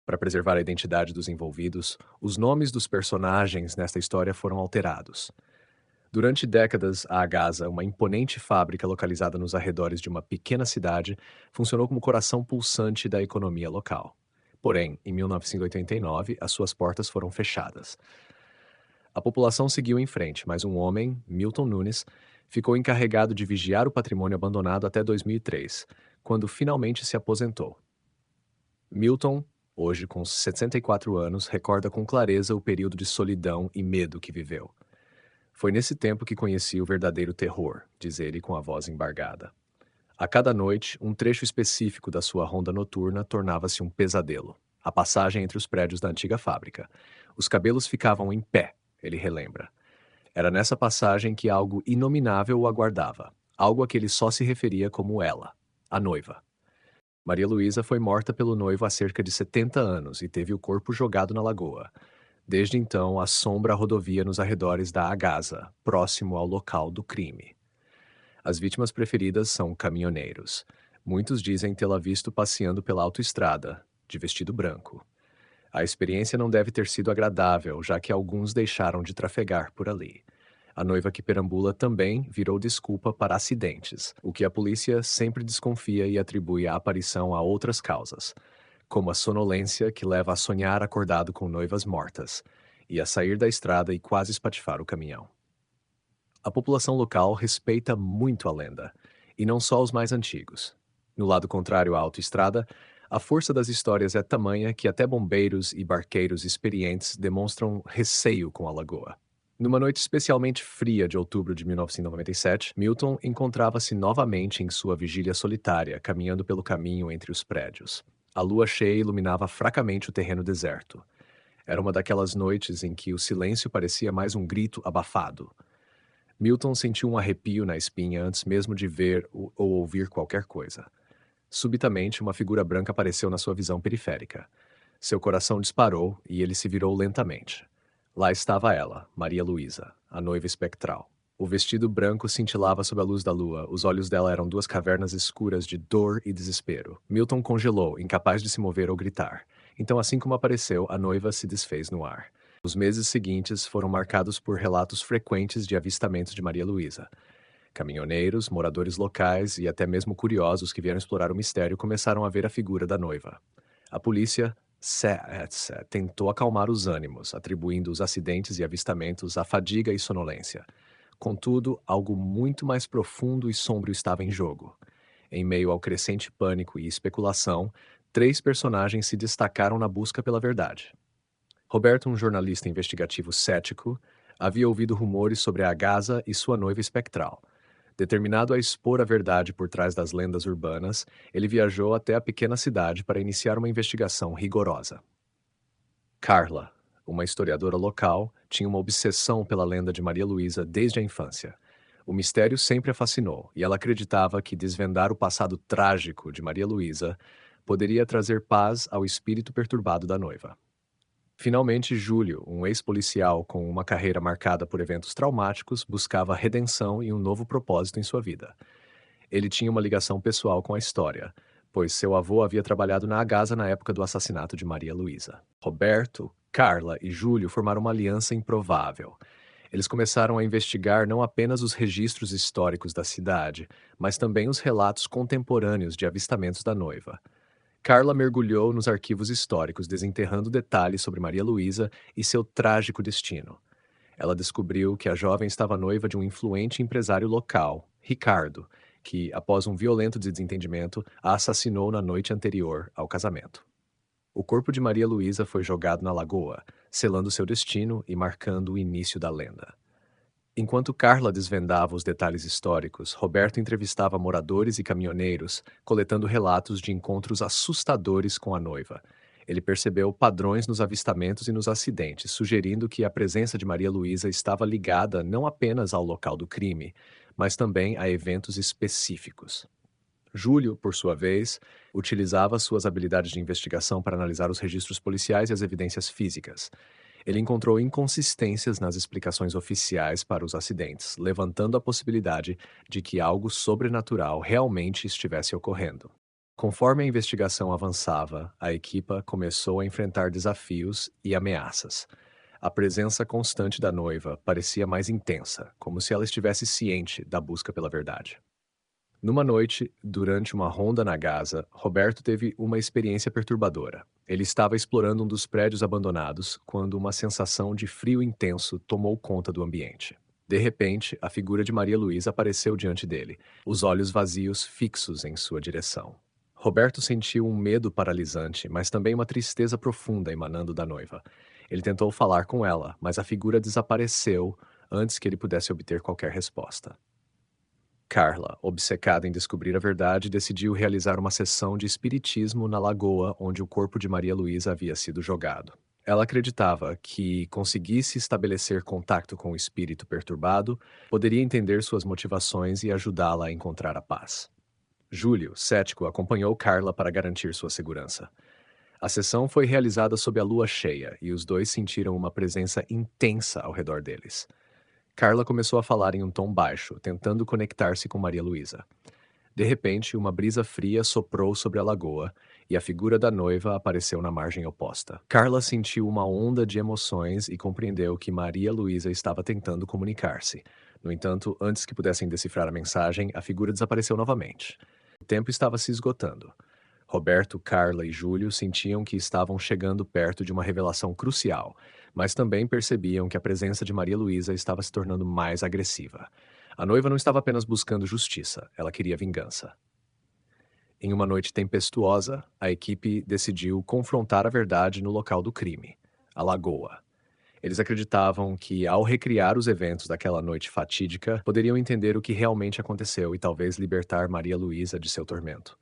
Para preservar a identidade dos envolvidos, os nomes dos personagens nesta história foram alterados. Durante décadas, a Agasa, uma imponente fábrica localizada nos arredores de uma pequena cidade, funcionou como coração pulsante da economia local. Porém, em 1989, as suas portas foram fechadas. A população seguiu em frente, mas um homem, Milton Nunes, ficou encarregado de vigiar o patrimônio abandonado até 2003, quando finalmente se aposentou. Milton, hoje com 64 anos, recorda com clareza o período de solidão e medo que viveu. Foi nesse tempo que conheci o verdadeiro terror, diz ele com a voz embargada. A cada noite, um trecho específico da sua ronda noturna tornava-se um pesadelo. A passagem entre os prédios da antiga fábrica. Os cabelos ficavam em pé, ele relembra. Era nessa passagem que algo inominável o aguardava, algo a que ele só se referia como ela, a noiva. Maria Luísa foi morta pelo noivo há cerca de 70 anos e teve o corpo jogado na lagoa. Desde então, assombra a rodovia nos arredores da Agasa, próximo ao local do crime. As vítimas preferidas são caminhoneiros. Muitos dizem tê-la visto passeando pela autoestrada, de vestido branco. A experiência não deve ter sido agradável, já que alguns deixaram de trafegar por ali. A noiva que perambula também virou desculpa para acidentes, o que a polícia sempre desconfia e atribui a aparição a outras causas, como a sonolência que leva a sonhar acordado com noivas mortas, e a sair da estrada e quase espatifar o caminhão. A população local respeita muito a lenda, e não só os mais antigos. No lado contrário à autoestrada, a força das histórias é tamanha que até bombeiros e barqueiros experientes demonstram receio com a lagoa. Numa noite especialmente fria de outubro de 1997, Milton encontrava-se novamente em sua vigília solitária, caminhando pelo caminho entre os prédios. A lua cheia iluminava fracamente o terreno deserto. Era uma daquelas noites em que o silêncio parecia mais um grito abafado. Milton sentiu um arrepio na espinha antes mesmo de ver ou ouvir qualquer coisa. Subitamente, uma figura branca apareceu na sua visão periférica. Seu coração disparou e ele se virou lentamente. Lá estava ela, Maria Luísa, a noiva espectral. O vestido branco cintilava sob a luz da lua, os olhos dela eram duas cavernas escuras de dor e desespero. Milton congelou, incapaz de se mover ou gritar. Então, assim como apareceu, a noiva se desfez no ar. Os meses seguintes foram marcados por relatos frequentes de avistamentos de Maria Luísa. Caminhoneiros, moradores locais e até mesmo curiosos que vieram explorar o mistério começaram a ver a figura da noiva. A polícia tentou acalmar os ânimos, atribuindo os acidentes e avistamentos à fadiga e sonolência. Contudo, algo muito mais profundo e sombrio estava em jogo. Em meio ao crescente pânico e especulação, três personagens se destacaram na busca pela verdade. Roberto, um jornalista investigativo cético, havia ouvido rumores sobre a Agasa e sua noiva espectral. Determinado a expor a verdade por trás das lendas urbanas, ele viajou até a pequena cidade para iniciar uma investigação rigorosa. Carla, uma historiadora local, tinha uma obsessão pela lenda de Maria Luísa desde a infância. O mistério sempre a fascinou e ela acreditava que desvendar o passado trágico de Maria Luísa poderia trazer paz ao espírito perturbado da noiva. Finalmente, Júlio, um ex-policial com uma carreira marcada por eventos traumáticos, buscava redenção e um novo propósito em sua vida. Ele tinha uma ligação pessoal com a história, pois seu avô havia trabalhado na Agasa na época do assassinato de Maria Luísa. Roberto, Carla e Júlio formaram uma aliança improvável. Eles começaram a investigar não apenas os registros históricos da cidade, mas também os relatos contemporâneos de avistamentos da noiva. Carla mergulhou nos arquivos históricos, desenterrando detalhes sobre Maria Luísa e seu trágico destino. Ela descobriu que a jovem estava noiva de um influente empresário local, Ricardo, que, após um violento desentendimento, a assassinou na noite anterior ao casamento. O corpo de Maria Luísa foi jogado na lagoa, selando seu destino e marcando o início da lenda. Enquanto Carla desvendava os detalhes históricos, Roberto entrevistava moradores e caminhoneiros, coletando relatos de encontros assustadores com a noiva. Ele percebeu padrões nos avistamentos e nos acidentes, sugerindo que a presença de Maria Luísa estava ligada não apenas ao local do crime, mas também a eventos específicos. Júlio, por sua vez, utilizava suas habilidades de investigação para analisar os registros policiais e as evidências físicas. Ele encontrou inconsistências nas explicações oficiais para os acidentes, levantando a possibilidade de que algo sobrenatural realmente estivesse ocorrendo. Conforme a investigação avançava, a equipa começou a enfrentar desafios e ameaças. A presença constante da noiva parecia mais intensa, como se ela estivesse ciente da busca pela verdade. Numa noite, durante uma ronda na Gaza, Roberto teve uma experiência perturbadora. Ele estava explorando um dos prédios abandonados quando uma sensação de frio intenso tomou conta do ambiente. De repente, a figura de Maria Luísa apareceu diante dele, os olhos vazios fixos em sua direção. Roberto sentiu um medo paralisante, mas também uma tristeza profunda emanando da noiva. Ele tentou falar com ela, mas a figura desapareceu antes que ele pudesse obter qualquer resposta. Carla, obcecada em descobrir a verdade, decidiu realizar uma sessão de espiritismo na lagoa onde o corpo de Maria Luísa havia sido jogado. Ela acreditava que conseguisse estabelecer contato com o espírito perturbado, poderia entender suas motivações e ajudá-la a encontrar a paz. Júlio, cético, acompanhou Carla para garantir sua segurança. A sessão foi realizada sob a lua cheia e os dois sentiram uma presença intensa ao redor deles. Carla começou a falar em um tom baixo, tentando conectar-se com Maria Luísa. De repente, uma brisa fria soprou sobre a lagoa e a figura da noiva apareceu na margem oposta. Carla sentiu uma onda de emoções e compreendeu que Maria Luísa estava tentando comunicar-se. No entanto, antes que pudessem decifrar a mensagem, a figura desapareceu novamente. O tempo estava se esgotando. Roberto, Carla e Júlio sentiam que estavam chegando perto de uma revelação crucial, mas também percebiam que a presença de Maria Luísa estava se tornando mais agressiva. A noiva não estava apenas buscando justiça, ela queria vingança. Em uma noite tempestuosa, a equipe decidiu confrontar a verdade no local do crime, a lagoa. Eles acreditavam que, ao recriar os eventos daquela noite fatídica, poderiam entender o que realmente aconteceu e talvez libertar Maria Luísa de seu tormento.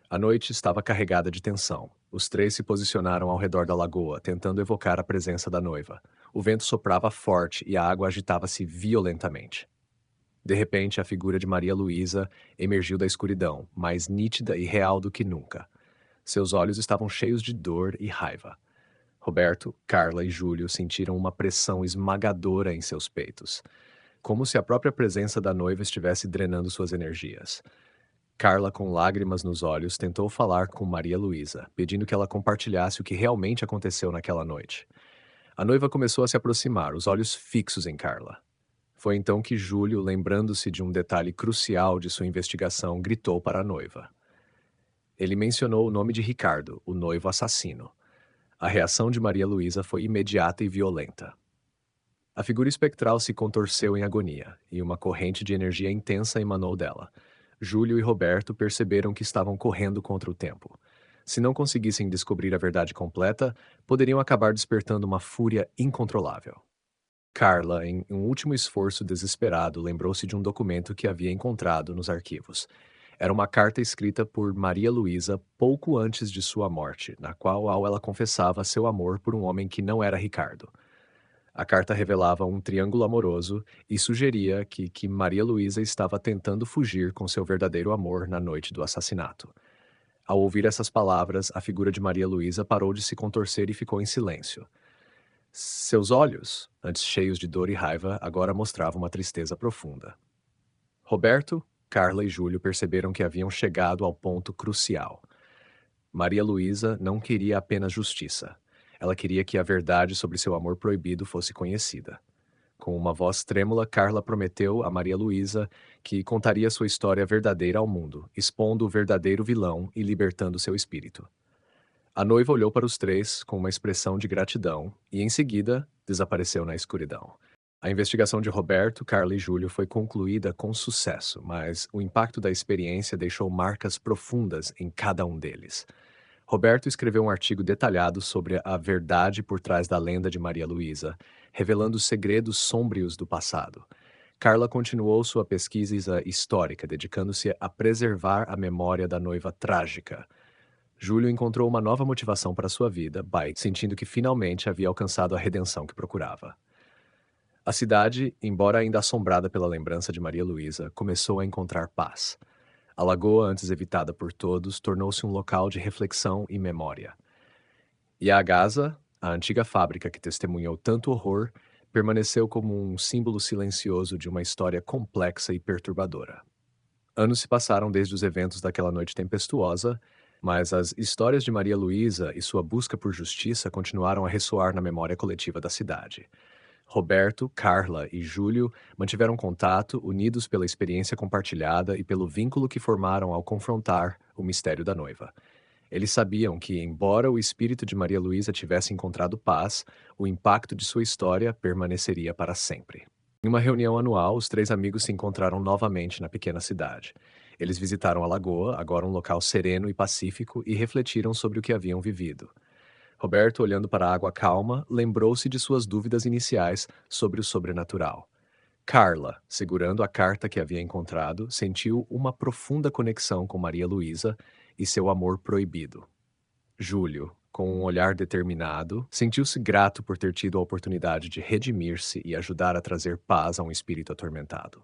A noite estava carregada de tensão. Os três se posicionaram ao redor da lagoa, tentando evocar a presença da noiva. O vento soprava forte e a água agitava-se violentamente. De repente, a figura de Maria Luísa emergiu da escuridão, mais nítida e real do que nunca. Seus olhos estavam cheios de dor e raiva. Roberto, Carla e Júlio sentiram uma pressão esmagadora em seus peitos, como se a própria presença da noiva estivesse drenando suas energias. Carla, com lágrimas nos olhos, tentou falar com Maria Luísa, pedindo que ela compartilhasse o que realmente aconteceu naquela noite. A noiva começou a se aproximar, os olhos fixos em Carla. Foi então que Júlio, lembrando-se de um detalhe crucial de sua investigação, gritou para a noiva. Ele mencionou o nome de Ricardo, o noivo assassino. A reação de Maria Luísa foi imediata e violenta. A figura espectral se contorceu em agonia, e uma corrente de energia intensa emanou dela. Júlio e Roberto perceberam que estavam correndo contra o tempo. Se não conseguissem descobrir a verdade completa, poderiam acabar despertando uma fúria incontrolável. Carla, em um último esforço desesperado, lembrou-se de um documento que havia encontrado nos arquivos. Era uma carta escrita por Maria Luísa pouco antes de sua morte, na qual ela confessava seu amor por um homem que não era Ricardo. A carta revelava um triângulo amoroso e sugeria que Maria Luísa estava tentando fugir com seu verdadeiro amor na noite do assassinato. Ao ouvir essas palavras, a figura de Maria Luísa parou de se contorcer e ficou em silêncio. Seus olhos, antes cheios de dor e raiva, agora mostravam uma tristeza profunda. Roberto, Carla e Júlio perceberam que haviam chegado ao ponto crucial. Maria Luísa não queria apenas justiça. Ela queria que a verdade sobre seu amor proibido fosse conhecida. Com uma voz trêmula, Carla prometeu a Maria Luísa que contaria sua história verdadeira ao mundo, expondo o verdadeiro vilão e libertando seu espírito. A noiva olhou para os três com uma expressão de gratidão e, em seguida, desapareceu na escuridão. A investigação de Roberto, Carla e Júlio foi concluída com sucesso, mas o impacto da experiência deixou marcas profundas em cada um deles. Roberto escreveu um artigo detalhado sobre a verdade por trás da lenda de Maria Luísa, revelando segredos sômbrios do passado. Carla continuou sua pesquisa histórica, dedicando-se a preservar a memória da noiva trágica. Júlio encontrou uma nova motivação para sua vida, sentindo que finalmente havia alcançado a redenção que procurava. A cidade, embora ainda assombrada pela lembrança de Maria Luísa, começou a encontrar paz. A lagoa, antes evitada por todos, tornou-se um local de reflexão e memória. E a Gaza, a antiga fábrica que testemunhou tanto horror, permaneceu como um símbolo silencioso de uma história complexa e perturbadora. Anos se passaram desde os eventos daquela noite tempestuosa, Mas as histórias de Maria Luísa e sua busca por justiça continuaram a ressoar na memória coletiva da cidade. Roberto, Carla e Júlio mantiveram contato, unidos pela experiência compartilhada e pelo vínculo que formaram ao confrontar o mistério da noiva. Eles sabiam que, embora o espírito de Maria Luísa tivesse encontrado paz, o impacto de sua história permaneceria para sempre. Em uma reunião anual, os três amigos se encontraram novamente na pequena cidade. Eles visitaram a lagoa, agora um local sereno e pacífico, e refletiram sobre o que haviam vivido. Roberto, olhando para a água calma, lembrou-se de suas dúvidas iniciais sobre o sobrenatural. Carla, segurando a carta que havia encontrado, sentiu uma profunda conexão com Maria Luísa e seu amor proibido. Júlio, com um olhar determinado, sentiu-se grato por ter tido a oportunidade de redimir-se e ajudar a trazer paz a um espírito atormentado.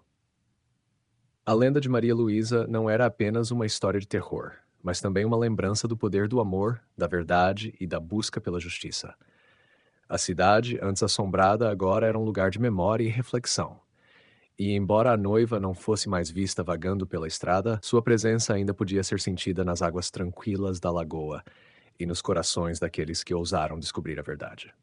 A lenda de Maria Luísa não era apenas uma história de terror, mas também uma lembrança do poder do amor, da verdade e da busca pela justiça. A cidade, antes assombrada, agora era um lugar de memória e reflexão. E embora a noiva não fosse mais vista vagando pela estrada, sua presença ainda podia ser sentida nas águas tranquilas da lagoa e nos corações daqueles que ousaram descobrir a verdade.